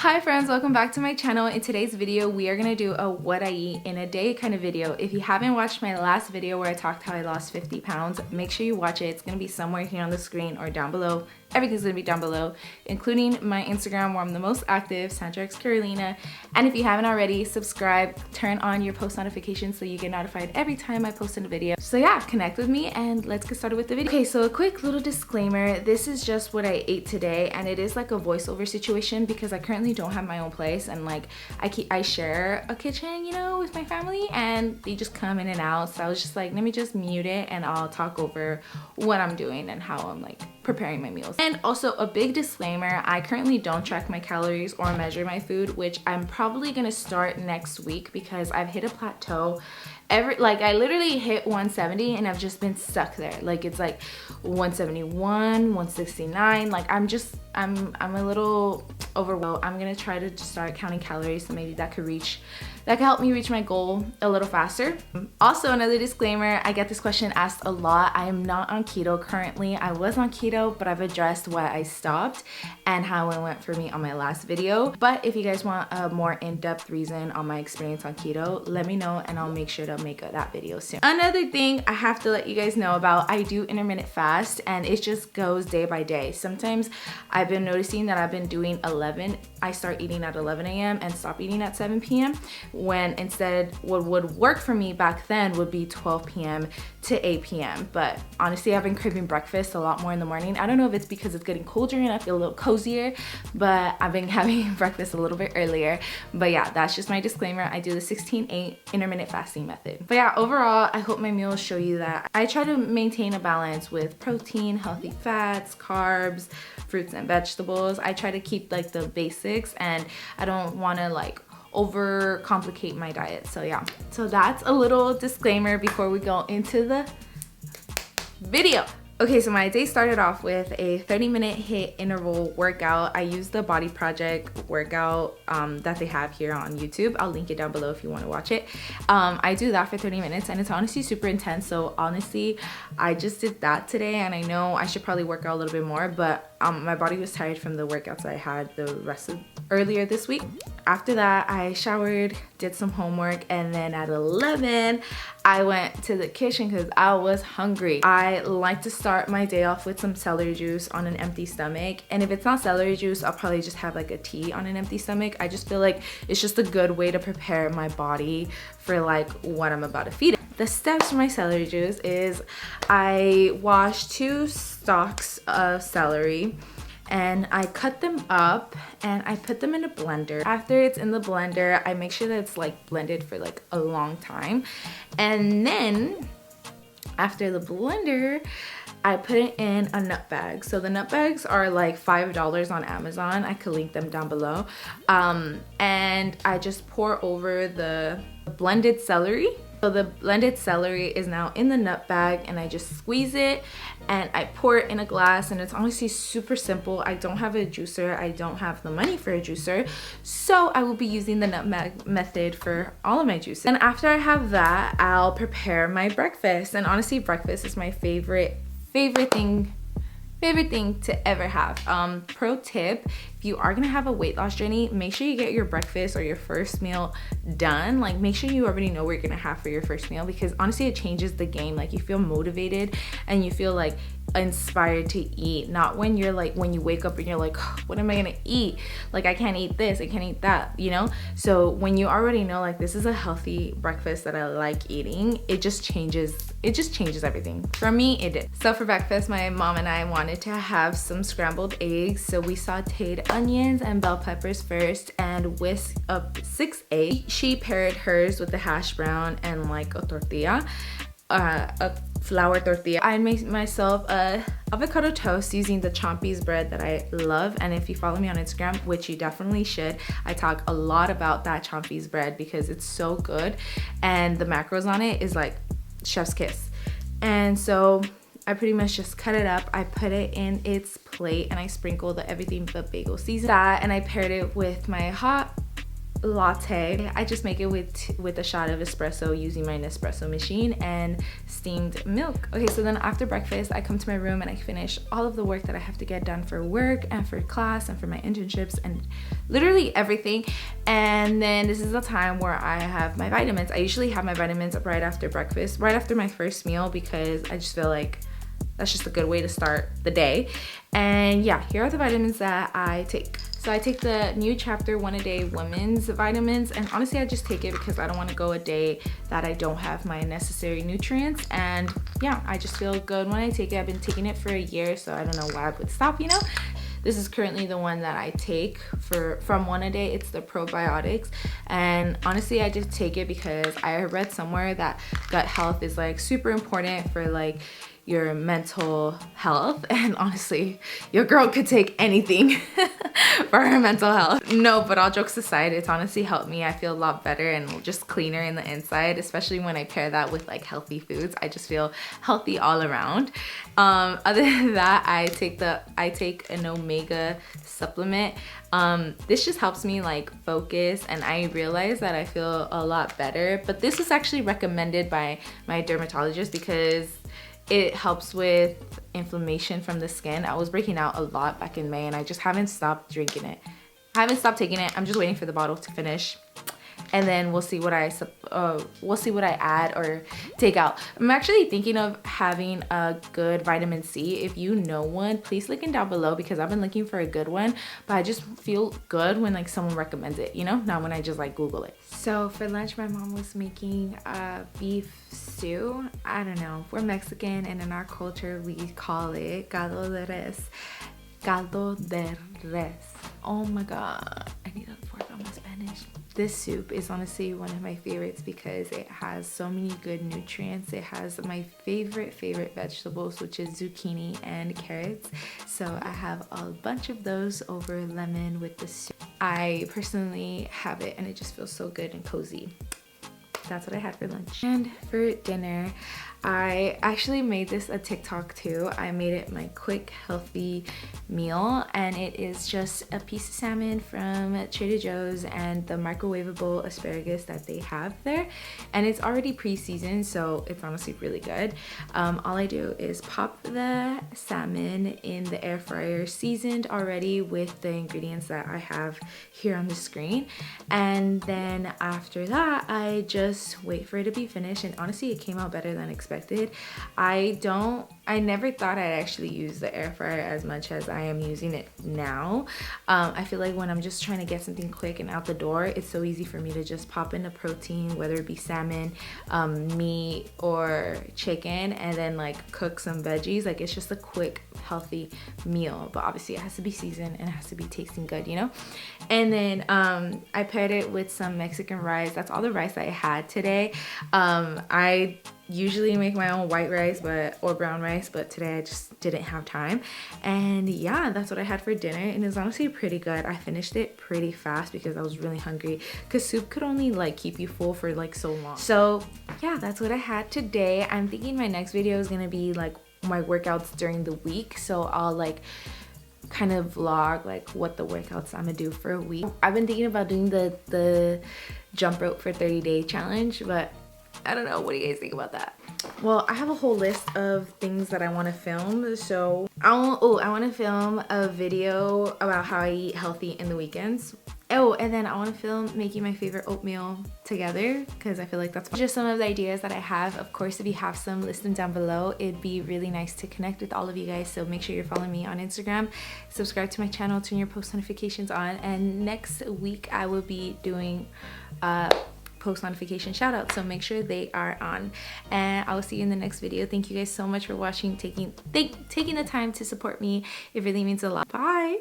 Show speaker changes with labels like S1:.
S1: Hi friends, welcome back to my channel. In today's video, we are gonna do a what I eat in a day kind of video. If you haven't watched my last video where I talked how I lost 50 pounds, make sure you watch it. It's gonna be somewhere here on the screen or down below. Everything's gonna be down below, including my Instagram where I'm the most active, sandraxcarolina. And if you haven't already, subscribe, turn on your post notifications so you get notified every time I post a video. So yeah, connect with me and let's get started with the video. Okay, so a quick little disclaimer. This is just what I ate today, and it is like a voiceover situation because I currently don't have my own place, and like I share a kitchen, you know, with my family, and they just come in and out. So I was just like, let me just mute it and I'll talk over what I'm doing and how I'm like preparing my meals. And also a big disclaimer, I currently don't track my calories or measure my food, which I'm probably gonna start next week because I've hit a plateau. I literally hit 170 and I've just been stuck there. Like it's like 171, 169. Like I'm a little overwhelmed. I'm gonna try to start counting calories so maybe that could help me reach my goal a little faster. Also, another disclaimer, I get this question asked a lot. I am not on keto currently. I was on keto, but I've addressed why I stopped and how it went for me on my last video. But if you guys want a more in-depth reason on my experience on keto, let me know and I'll make sure to make that video soon. Another thing I have to let you guys know about, I do intermittent fast and it just goes day by day. Sometimes I've been noticing that I've been doing 11. I start eating at 11 a.m. and stop eating at 7 p.m. when instead what would work for me back then would be 12 p.m. to 8 p.m. But honestly, I've been craving breakfast a lot more in the morning. I don't know if it's because it's getting colder and I feel a little cozier, but I've been having breakfast a little bit earlier. But yeah, that's just my disclaimer. I do the 16-8 intermittent fasting method. But yeah, overall, I hope my meals show you that I try to maintain a balance with protein, healthy fats, carbs, fruits and vegetables. I try to keep like the basics and I don't want to like overcomplicate my diet. So yeah, so that's a little disclaimer before we go into the video. Okay, so my day started off with a 30-minute HIIT interval workout. I used the Body Project workout that they have here on YouTube. I'll link it down below if you want to watch it. I do that for 30 minutes and it's honestly super intense. So honestly, I just did that today and I know I should probably work out a little bit more, but my body was tired from the workouts I had the rest of earlier this week. After that, I showered, did some homework, and then at 11, I went to the kitchen because I was hungry. I like to start my day off with some celery juice on an empty stomach. And if it's not celery juice, I'll probably just have like a tea on an empty stomach. I just feel like it's just a good way to prepare my body for like what I'm about to feed it. The steps for my celery juice is I wash 2 stalks of celery and I cut them up and I put them in a blender. After it's in the blender, I make sure that it's like blended for like a long time. And then after the blender, I put it in a nut bag. So the nut bags are like $5 on Amazon. I could link them down below. And I just pour over the blended celery. So the blended celery is now in the nut bag and I just squeeze it and I pour it in a glass, and it's honestly super simple. I don't have a juicer. I don't have the money for a juicer. So I will be using the nutmeg method for all of my juices. And after I have that, I'll prepare my breakfast. And honestly, breakfast is my favorite thing to ever have. Pro tip, if you are gonna have a weight loss journey, make sure you get your breakfast or your first meal done. Like make sure you already know what you're gonna have for your first meal, because honestly it changes the game. Like you feel motivated and you feel like inspired to eat, not when you're like, when you wake up and you're like, what am I gonna eat? Like I can't eat this, I can't eat that, you know? So when you already know like this is a healthy breakfast that I like eating, it just changes everything. For me, it did. So for breakfast, my mom and I wanted to have some scrambled eggs. So we sauteed onions and bell peppers first and whisked up 6 eggs. She paired hers with the hash brown and like a tortilla. A flour tortilla. I made myself a avocado toast using the Chompy's bread that I love, and if you follow me on Instagram, which you definitely should, I talk a lot about that Chompy's bread because it's so good and the macros on it is like chef's kiss. And so I pretty much just cut it up, I put it in its plate, and I sprinkled the everything but bagel season that, and I paired it with my hot latte. I just make it with a shot of espresso using my Nespresso machine and steamed milk. Okay, so then after breakfast, I come to my room and I finish all of the work that I have to get done for work and for class and for my internships and literally everything. And then this is the time where I have my vitamins. I usually have my vitamins right after breakfast, right after my first meal, because I just feel like that's just a good way to start the day. And yeah, here are the vitamins that I take. So I take the New Chapter 1 a Day Women's Vitamins, and honestly I just take it because I don't want to go a day that I don't have my necessary nutrients. And yeah, I just feel good when I take it. I've been taking it for a year, so I don't know why I would stop, you know. This is currently the one that I take from 1 a Day. It's the probiotics, and honestly I just take it because I read somewhere that gut health is like super important for like your mental health, and honestly your girl could take anything for her mental health. No, but all jokes aside, it's honestly helped me. I feel a lot better and just cleaner in the inside, especially when I pair that with like healthy foods. I just feel healthy all around. Other than that, I take an omega supplement. This just helps me like focus, and I realize that I feel a lot better. But this was actually recommended by my dermatologist because it helps with inflammation from the skin. I was breaking out a lot back in May and I just haven't stopped drinking it. I haven't stopped taking it. I'm just waiting for the bottle to finish, and then we'll see what I add or take out. I'm actually thinking of having a good vitamin C. If you know one, please link it down below, because I've been looking for a good one, but I just feel good when like someone recommends it, you know, not when I just like Google it. So for lunch, my mom was making beef stew. I don't know, we're Mexican and in our culture we call it caldo de res. Caldo de res. Oh my god, I need to work on my Spanish. This soup is honestly one of my favorites because it has so many good nutrients. It has my favorite vegetables, which is zucchini and carrots. So I have a bunch of those over lemon with the soup. I personally have it and it just feels so good and cozy. That's what I had for lunch. And for dinner, I actually made this a TikTok too. I made it my quick, healthy meal, and it is just a piece of salmon from Trader Joe's and the microwavable asparagus that they have there. And it's already pre-seasoned, so it's honestly really good. All I do is pop the salmon in the air fryer, seasoned already with the ingredients that I have here on the screen. And then after that, I just wait for it to be finished, and honestly it came out better than expected. I never thought I'd actually use the air fryer as much as I am using it now. I feel like when I'm just trying to get something quick and out the door, it's so easy for me to just pop in a protein, whether it be salmon, meat, or chicken, and then like cook some veggies. Like it's just a quick, healthy meal, but obviously it has to be seasoned and it has to be tasting good, you know? And then I paired it with some Mexican rice. That's all the rice I had today. I usually make my own white rice or brown rice, but today I just didn't have time. And yeah, that's what I had for dinner, and it was honestly pretty good. I finished it pretty fast because I was really hungry, because soup could only like keep you full for like so long. So yeah, that's what I had today. I'm thinking my next video is gonna be like my workouts during the week, so I'll like kind of vlog like what the workouts I'm gonna do for a week. I've been thinking about doing the jump rope for 30-day challenge, but I don't know. What do you guys think about that? Well, I have a whole list of things that I want to film. So I want to film a video about how I eat healthy in the weekends. Oh, and then I want to film making my favorite oatmeal together, because I feel like that's just some of the ideas that I have. Of course, if you have some, list them down below. It'd be really nice to connect with all of you guys, so make sure you're following me on Instagram, subscribe to my channel, turn your post notifications on, and next week I will be doing post notification shout out, so make sure they are on, and I will see you in the next video. Thank you guys so much for watching, taking the time to support me. It really means a lot. Bye.